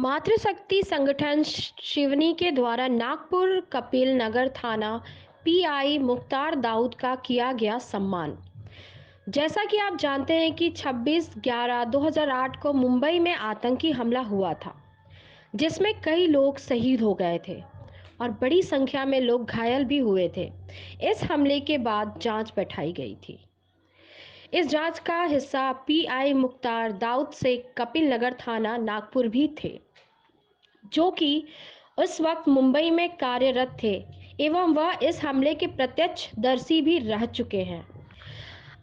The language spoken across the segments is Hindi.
मातृशक्ति संगठन शिवनी के द्वारा नागपुर कपिल नगर थाना पीआई मुख्तार दाऊद का किया गया सम्मान। जैसा कि आप जानते हैं कि 26/11/2008 को मुंबई में आतंकी हमला हुआ था, जिसमें कई लोग शहीद हो गए थे और बड़ी संख्या में लोग घायल भी हुए थे। इस हमले के बाद जांच बैठाई गई थी। इस जांच का हिस्सा पीआई मुख्तार दाऊद से कपिल नगर थाना नागपुर भी थे, जो कि उस वक्त मुंबई में कार्यरत थे एवं वह इस हमले के प्रत्यक्षदर्शी भी रह चुके हैं।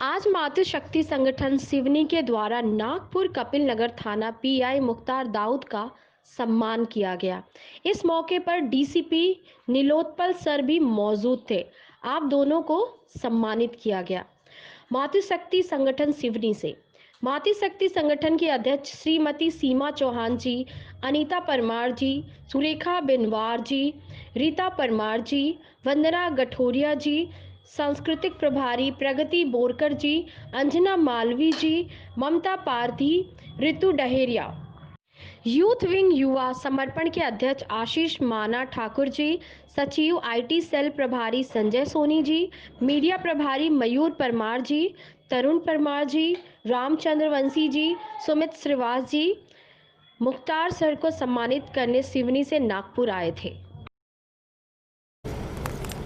आज मातृशक्ति संगठन सिवनी के द्वारा नागपुर कपिल नगर थाना पीआई मुख्तार दाऊद का सम्मान किया गया। इस मौके पर डीसीपी नीलोत्पल सर भी मौजूद थे। आप दोनों को सम्मानित किया गया। मातृशक्ति संगठन सिवनी से मातृशक्ति संगठन की अध्यक्ष श्रीमती सीमा चौहान जी, अनीता परमार जी, सुरेखा बिनवार जी, रीता परमार जी, वंदना गठोरिया जी, सांस्कृतिक प्रभारी प्रगति बोरकर जी, अंजना मालवी जी, ममता पारधी, ऋतु डहेरिया, यूथ विंग युवा समर्पण के अध्यक्ष आशीष माना ठाकुर जी, सचिव आईटी सेल प्रभारी संजय सोनी जी, मीडिया प्रभारी मयूर परमार जी, तरुण परमार जी, रामचंद्र वंशी जी, सुमित श्रीवास जी मुख्तार सर को सम्मानित करने सिवनी से नागपुर आए थे।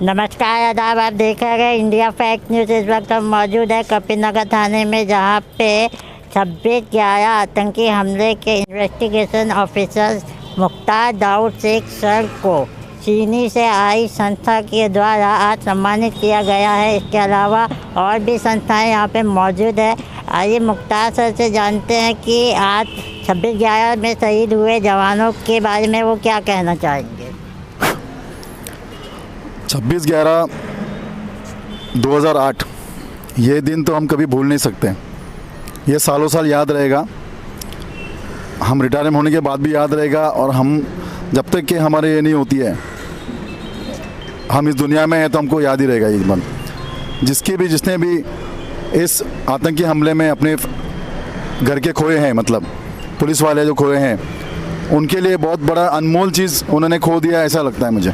नमस्कार आदाब, आप देख रहे हैं इंडिया फैक्ट न्यूज़। इस वक्त हम मौजूद है कपिल नगर थाने में, जहां पे 26/11 आतंकी हमले के investigation officer Mukhtar Dawood Sheikh sir को चीनी से आई संस्था के द्वारा आज सम्मानित किया गया है। इसके अलावा और भी संस्थाएं यहाँ पे मौजूद है। आइए मुख्तार सर से जानते हैं कि आज 26/11 में शहीद हुए जवानों के बारे में वो क्या कहना चाहेंगे। 26/11/2008 ये दिन तो हम कभी भूल नहीं सकते। ये सालों साल याद रहेगा, हम रिटायरमेंट होने के बाद भी याद रहेगा, और हम जब तक कि हमारे ये नहीं होती है, हम इस दुनिया में हैं, तो हमको याद ही रहेगा ये बात। जिसने भी इस आतंकी हमले में अपने घर के खोए हैं, मतलब पुलिस वाले जो खोए हैं, उनके लिए बहुत बड़ा अनमोल चीज़ उन्होंने खो दिया, ऐसा लगता है मुझे।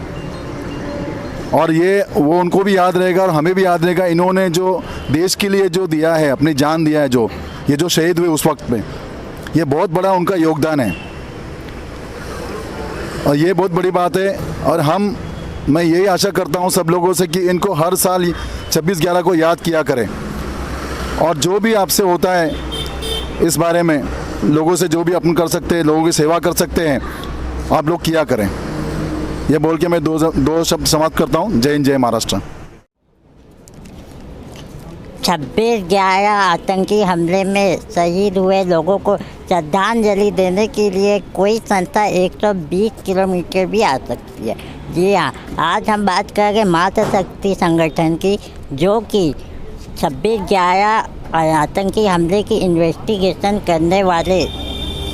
और ये वो उनको भी याद रहेगा और हमें भी याद रहेगा। इन्होंने जो देश के लिए जो दिया है, अपनी जान दिया है, ये जो शहीद हुए उस वक्त में, ये बहुत बड़ा उनका योगदान है और ये बहुत बड़ी बात है। और मैं यही आशा करता हूँ सब लोगों से कि इनको हर साल 26/11 को याद किया करें, और जो भी आपसे होता है इस बारे में, लोगों से जो भी अपन कर सकते हैं, लोगों की सेवा कर सकते हैं, आप लोग किया करें। ये बोल के मैं दो शब्द समाप्त करता हूँ। जय हिंद, जय महाराष्ट्र। 26/11 आतंकी हमले में शहीद हुए लोगों को श्रद्धांजलि देने के लिए कोई संस्था 120 किलोमीटर भी आ सकती है। जी हाँ, आज हम बात करेंगे मातृशक्ति संगठन की, जो कि 26/11 आतंकी हमले की इन्वेस्टिगेशन करने वाले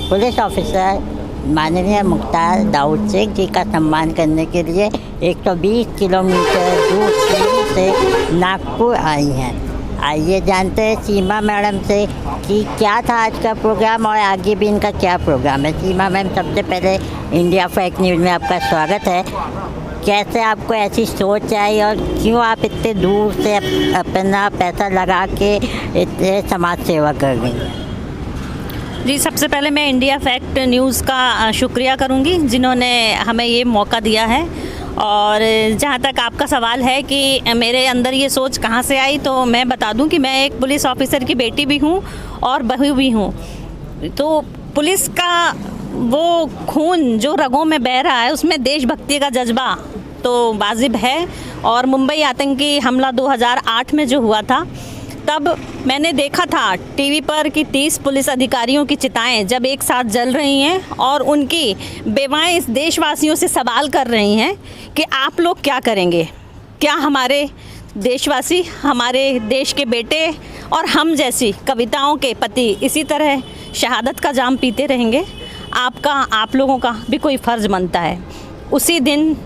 पुलिस ऑफिसर माननीय मुख्तार दाऊद शेख जी का सम्मान करने के लिए 120 किलोमीटर दूर से नागपुर आई हैं। आइए जानते हैं सीमा मैडम से कि क्या था आज का प्रोग्राम और आगे भी इनका क्या प्रोग्राम है। सीमा मैम, सबसे पहले इंडिया फैक्ट न्यूज़ में आपका स्वागत है। कैसे आपको ऐसी सोच आई और क्यों आप इतने दूर से अपना पैसा लगा के इतने समाज सेवा कर रही हैं? जी, सबसे पहले मैं इंडिया फैक्ट न्यूज़ का शुक्रिया करूंगी, जिन्होंने हमें ये मौका दिया है। और जहाँ तक आपका सवाल है कि मेरे अंदर ये सोच कहाँ से आई, तो मैं बता दूं कि मैं एक पुलिस ऑफिसर की बेटी भी हूँ और बहू भी हूँ। तो पुलिस का वो खून जो रगों में बह रहा है, उसमें देशभक्ति का जज्बा तो वाजिब है। और मुंबई आतंकी हमला 2008 में जो हुआ था, तब मैंने देखा था टीवी पर कि 30 पुलिस अधिकारियों की चिताएं जब एक साथ जल रही हैं और उनकी बेवाएं इस देशवासियों से सवाल कर रही हैं कि आप लोग क्या करेंगे, क्या हमारे देशवासी, हमारे देश के बेटे और हम जैसी कविताओं के पति इसी तरह शहादत का जाम पीते रहेंगे? आप लोगों का भी कोई फ़र्ज़ बनता है। उसी दिन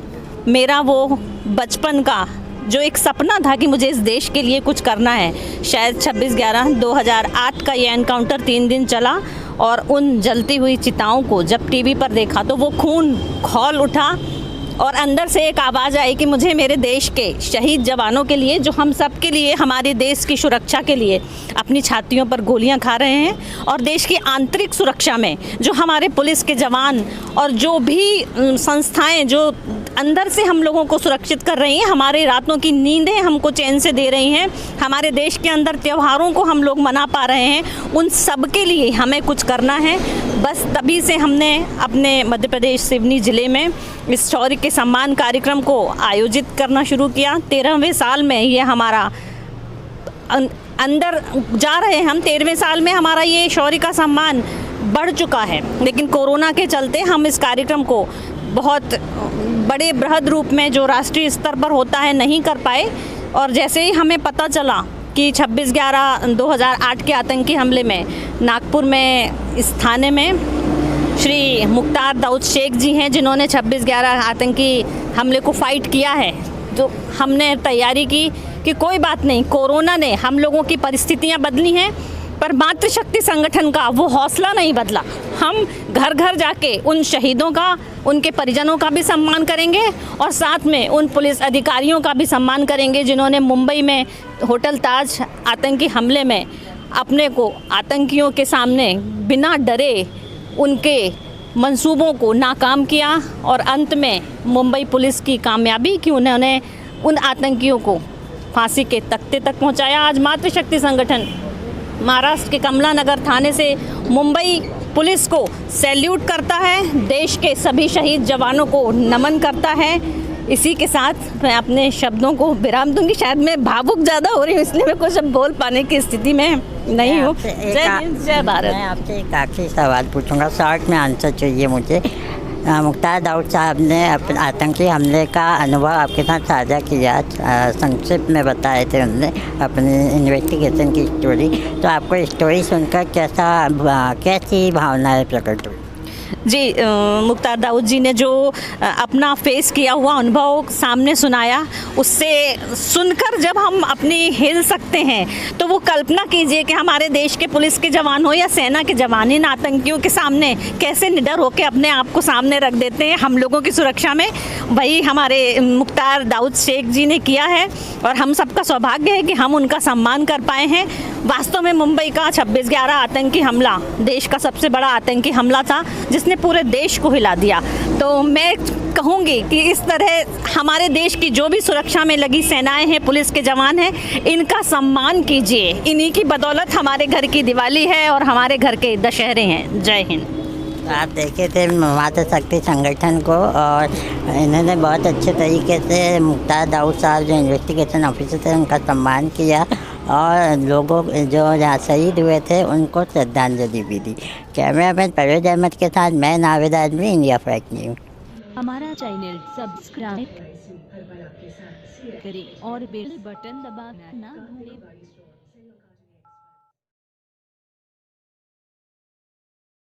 मेरा वो बचपन का जो एक सपना था कि मुझे इस देश के लिए कुछ करना है, शायद 26/11/2008 का ये एनकाउंटर 3 दिन चला और उन जलती हुई चिताओं को जब टीवी पर देखा तो वो खून खौल उठा और अंदर से एक आवाज़ आई कि मुझे मेरे देश के शहीद जवानों के लिए, जो हम सब के लिए, हमारे देश की सुरक्षा के लिए अपनी छातियों पर गोलियां खा रहे हैं, और देश की आंतरिक सुरक्षा में जो हमारे पुलिस के जवान और जो भी संस्थाएं जो अंदर से हम लोगों को सुरक्षित कर रही हैं, हमारे रातों की नींदें हमको चैन से दे रही हैं, हमारे देश के अंदर त्योहारों को हम लोग मना पा रहे हैं, उन सब के लिए हमें कुछ करना है। बस तभी से हमने अपने मध्य प्रदेश सिवनी ज़िले में इस शौर्य के सम्मान कार्यक्रम को आयोजित करना शुरू किया। 13वें साल में ये हमारा अंदर जा रहे हैं हम, 13वें साल में हमारा ये शौर्य का सम्मान बढ़ चुका है, लेकिन कोरोना के चलते हम इस कार्यक्रम को बहुत बड़े बृहद रूप में जो राष्ट्रीय स्तर पर होता है नहीं कर पाए। और जैसे ही हमें पता चला कि 26/11/2008 के आतंकी हमले में नागपुर में इस थाने में श्री मुख्तार दाऊद शेख जी हैं, जिन्होंने 26/11 आतंकी हमले को फाइट किया है, तो हमने तैयारी की कि कोई बात नहीं, कोरोना ने हम लोगों की परिस्थितियां बदली हैं पर मातृशक्ति संगठन का वो हौसला नहीं बदला। हम घर घर जाके उन शहीदों का, उनके परिजनों का भी सम्मान करेंगे और साथ में उन पुलिस अधिकारियों का भी सम्मान करेंगे जिन्होंने मुंबई में होटल ताज आतंकी हमले में अपने को आतंकियों के सामने बिना डरे उनके मंसूबों को नाकाम किया और अंत में मुंबई पुलिस की कामयाबी कि उन्होंने उन आतंकियों को फांसी के तख्ते तक पहुंचाया। आज मातृशक्ति संगठन महाराष्ट्र के कमला नगर थाने से मुंबई पुलिस को सैल्यूट करता है, देश के सभी शहीद जवानों को नमन करता है। इसी के साथ मैं अपने शब्दों को विराम दूंगी। शायद मैं भावुक ज़्यादा हो रही हूँ, इसलिए मैं कुछ अब बोल पाने की स्थिति में नहीं हूँ। जय हिंद, जय भारत। मैं आपसे एक आखिरी सवाल पूछूंगा, शॉर्ट में आंसर चाहिए मुझे। मुख्तार दाऊद साहब ने अपने आतंकी हमले का अनुभव आपके साथ साझा किया, संक्षिप्त में बताए थे उन्होंने अपनी इन्वेस्टिगेशन की स्टोरी, तो आपको स्टोरी सुनकर कैसी भावनाएं प्रकट हुई? जी, मुख्तार दाऊद जी ने जो अपना फेस किया हुआ अनुभव सामने सुनाया, उससे सुनकर जब हम अपनी हिल सकते हैं तो वो कल्पना कीजिए कि हमारे देश के पुलिस के जवान हो या सेना के जवान इन आतंकियों के सामने कैसे निडर होकर अपने आप को सामने रख देते हैं हम लोगों की सुरक्षा में। वही हमारे मुख्तार दाऊद शेख जी ने किया है और हम सबका सौभाग्य है कि हम उनका सम्मान कर पाए हैं। वास्तव में मुंबई का 26/11 आतंकी हमला देश का सबसे बड़ा आतंकी हमला था जिसने पूरे देश को हिला दिया। तो मैं कहूँगी कि इस तरह हमारे देश की जो भी सुरक्षा में लगी सेनाएं हैं, पुलिस के जवान हैं, इनका सम्मान कीजिए। इन्हीं की बदौलत हमारे घर की दिवाली है और हमारे घर के दशहरे हैं। जय हिंद। आप देखे थे मातृशक्ति संगठन को और इन्होंने बहुत अच्छे तरीके से मुख्तार दाऊद साहब जो इन्वेस्टिगेशन ऑफिसर थे उनका सम्मान किया और लोगों जो जहाँ शहीद हुए थे उनको श्रद्धांजलि भी दी। कैमरामैन परवेज अहमद के साथ मैं Naved Azmi, India fact news. हमारा चैनल सब्सक्राइब करें और बेल बटन दबाना ना भूलें।